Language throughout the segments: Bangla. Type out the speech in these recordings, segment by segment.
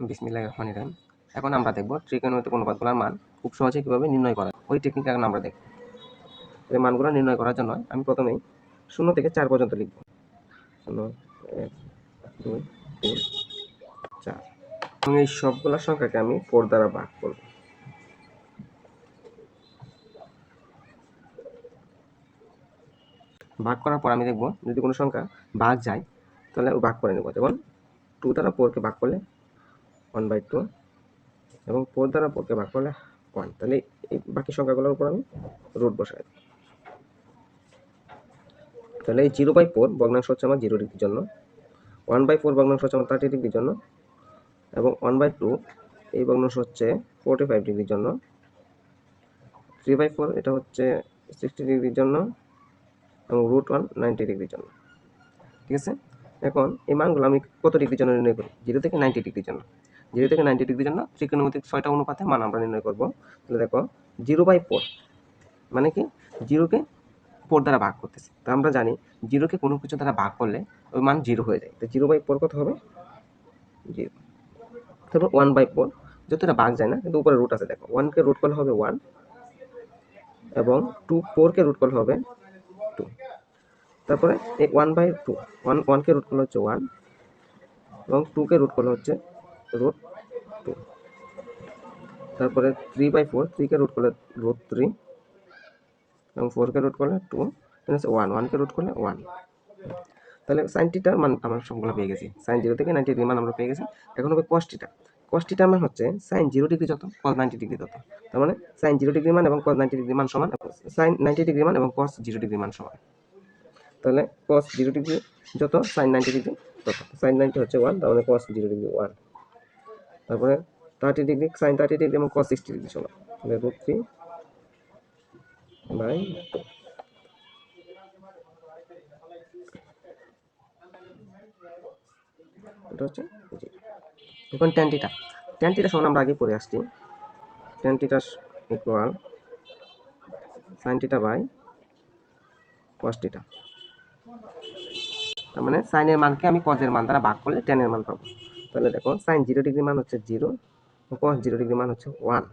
বিসমিল্লাহির রহমানির রহিম। এখন আমরা দেখব ত্রিকোণমিতিক অনুপাতগুলোর মান খুব সহজে কিভাবে নির্ণয় করা যায়। ওই টেকনিক এখন আমরা দেখব। এই মানগুলো নির্ণয় করার জন্য আমি প্রথমেই 0 থেকে 4 পর্যন্ত লিখব। 0 1 2 3 4 এবং এই সবগুলো সংখ্যাকে আমি 4 দ্বারা ভাগ করব। ভাগ করার পর আমি দেখব যদি কোনো সংখ্যা ভাগ যায় তাহলে ভাগ করে নেব। যেমন 2 দ্বারা 4 কে ভাগ করলে 1/2 এবং 4 দ্বারা 4 কে ভাগ করলে 1। তাহলে এই বাকি সংখ্যাগুলোর উপর আমি রুট বসাই দেব। তাহলে এই 0/4 ভগ্নাংশ হচ্ছে আমার 0 ডিগ্রির জন্য, 1/4 ভগ্নাংশ হচ্ছে আমার 30 ডিগ্রির জন্য, এবং 1/2 এই ভগ্নাংশ হচ্ছে 45 ডিগ্রির জন্য, 3/4 এটা হচ্ছে 60 ডিগ্রির জন্য, এবং √1 90 ডিগ্রির জন্য। ঠিক আছে, এখন এই মানগুলো আমি কত ডিগ্রির জন্য নির্ণয় করি? 0 থেকে 90 ডিগ্রির জন্য। 0 থেকে 90 ডিগ্রির জন্য ত্রিকোণমিতিক 6টা অনুপাতে মান আমরা নির্ণয় করব। তাহলে দেখো 0/4 মানে কি 0-কে 4 দ্বারা ভাগ করতেছি। তো আমরা জানি 0-কে কোনো কিছু দ্বারা ভাগ করলে ওই মান 0 হয়ে যায়। তো 0/4 কত হবে? 0। তারপর 1/4 যেহেতু এটা ভাগ যায় না কিন্তু উপরে রুট আছে, দেখো 1-কে রুট করলে হবে 1 এবং 4-কে রুট করলে হবে 2। তারপরে এই 1/2 1-কে রুট করলে হচ্ছে 1 এবং 2-কে রুট করলে হচ্ছে √2। তারপরে 3/4 3-কে রুট করলে √3 এবং 4-কে রুট করলে 2 হচ্ছে 1 1-কে রুট করলে 1। তাহলে sin থিটার মান আমরা সবগুলো পেয়ে গেছি। sin 0 থেকে 90 ডিগ্রি মান আমরা পেয়ে গেছি। এখন হবে cos থিটা। cos থিটার মান হচ্ছে sin 0 ডিগ্রি যত cos 90 ডিগ্রি তত। তার মানে sin 0 ডিগ্রি মান এবং cos 90 ডিগ্রি মান সমান, sin 90 ডিগ্রি মান এবং cos 0 ডিগ্রি মান সমান। তাহলে cos 0 ডিগ্রি যত sin 90 ডিগ্রি তত। sin 90 হচ্ছে 1, তার মানে cos 0 ডিগ্রি 1। তারপরে 30 ডিগ্রি sin 30 ডিগ্রি এবং cos 60 ডিগ্রি সমান। তাহলে √3/2। এটা হচ্ছে জি। এখন tan থিটা। tan থিটা সমান আমরা আগে পড়ে আসছি। tan theta equal sin theta by cos theta. তার মানে sin এর মানকে আমি cos এর মান দ্বারা ভাগ করলে tan এর মান পাবো। তাহলে দেখো sin 0 ডিগ্রি মান হচ্ছে 0 এবং cos 0 ডিগ্রি মান হচ্ছে 1।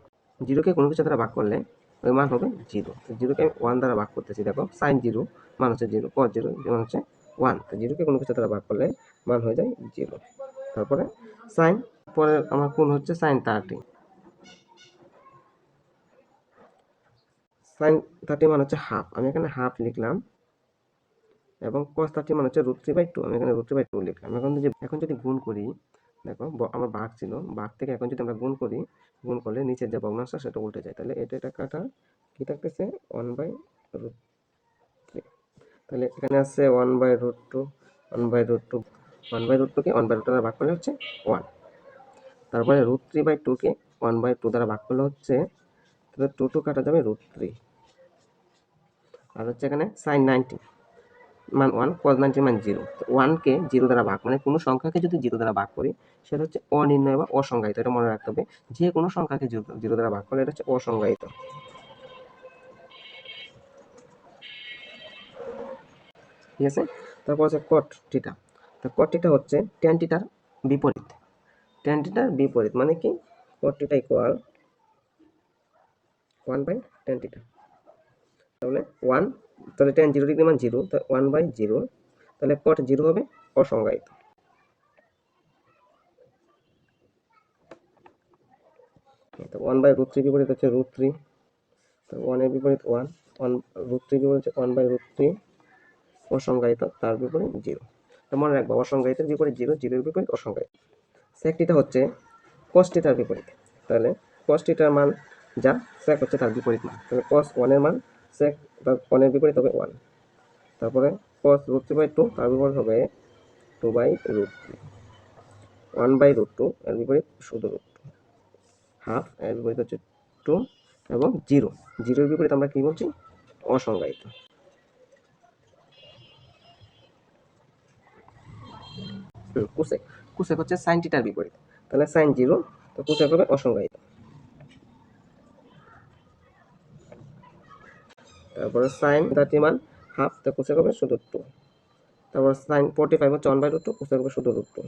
0-কে কোনো কিছু দ্বারা ভাগ করলে ওই মান হবে 0। তো 0-কে আমি 1 দ্বারা ভাগ করতেছি, দেখো sin 0 মান হচ্ছে 0, cos 0 মান হচ্ছে 1। তো 0-কে কোনো কিছু দ্বারা ভাগ করলে মান হয়ে যায় 0। তারপরে sin, পরে আমার কোণ হচ্ছে sin 30। sin 30 মান হচ্ছে হাফ, আমি এখানে হাফ লিখলাম, এবং cos 30 মান হচ্ছে √3/2, আমি এখানে √3/2 লিখলাম। এখন যদি গুণ করি, দেখো আমার ভাগ ছিল, ভাগ থেকে এখন যদি আমরা গুণ করি, গুণ করলে নিচের যে ভগ্নাংশ সেটা উল্টে যায়। তাহলে এটা কাটা কি থাকতেছে 1/√3। তাহলে এখানে আছে 1/√2 1/√2 1/√2-কে 1/2 দ্বারা ভাগ করলে হচ্ছে 1। তারপরে √3/2-কে 1/2 দ্বারা ভাগ করলে হচ্ছে, তাহলে 2 কাটা যাবে √3। আর হচ্ছে এখানে sin 90 মান 1, cos 90 মান 0। তো 1-কে 0 দ্বারা ভাগ, মানে কোনো সংখ্যাকে যদি 0 দ্বারা ভাগ করি সেটা হচ্ছে অনির্ণয় বা অসংজ্ঞায়িত। এটা মনে রাখতে হবে, যে কোনো সংখ্যাকে 0 দ্বারা ভাগ করলে এটা হচ্ছে অসংজ্ঞায়িত। ঠিক আছে, তারপর হচ্ছে cot থিটা। তো cot থিটা হচ্ছে tan থিটার বিপরীত। tan থিটার বিপরীত মানে কি? cot theta equal 1/tan theta. তাহলে 1, তাহলে tan 0 ডিগ্রি মান 0, তাহলে 1/0, তাহলে cot 0 হবে অসংজ্ঞায়িত। তো 1/√3 বিপরীত হচ্ছে √3, তো 1 এর বিপরীত 1, 1/√3 বিপরীত হচ্ছে 1/√3 অসংজ্ঞায়িত, তার বিপরীত 0। তো মনে রাখবো অসংজ্ঞায়িতের বিপরীত 0, 0 এর বিপরীত অসংজ্ঞায়িত। sec থিটা হচ্ছে cos থিটার বিপরীত। তাহলে cos থিটার মান যা, sec হচ্ছে তার বিপরীত মান। তাহলে cos 1 এর মান sec তার 1 এর বিপরীত হবে 1। তারপরে cos √3/2 তার বিপরীত হবে 2/√3। 1/√2 এর বিপরীত শুধু √2। হাফ এর বিপরীত হচ্ছে 2 এবং 0, 0 এর বিপরীত আমরা কি বলছি? অসংজ্ঞায়িত। কোসেক, কোসেক হচ্ছে sin থিটার বিপরীত। তাহলে sin 0, তো কোসেক হবে অসংজ্ঞায়িত। তারপরে sin 30 মান হাফ, তো কোসেক হবে শুধু 2। তারপর sin 45 হচ্ছে 1/√2, কোসেক হবে শুধু √2।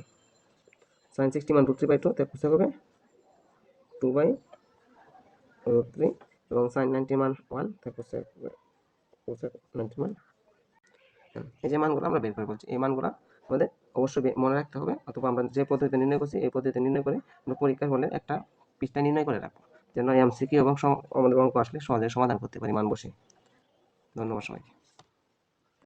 সাইন 60 মান √3/2, তাই কোসেক হবে 2/√3, এবং সাইন 90 মান 1, তাই কোসেক 90 মান। এই যে মানগুলো আমরা বের করে বলছি, এই মানগুলো আমাদের অবশ্যই মনে রাখতে হবে, অথবা আমরা যে পদ্ধতিতে নির্ণয় করছি এই পদ্ধতিতে নির্ণয় করে আমরা পরীক্ষার হলে একটা পৃষ্ঠা নির্ণয় করে রাখবো, যেন এমসিকিউ এবং আমাদের অঙ্ক আসলে সহজে সমাধান করতে পারি মান বসে। ধন্যবাদ সবাইকে।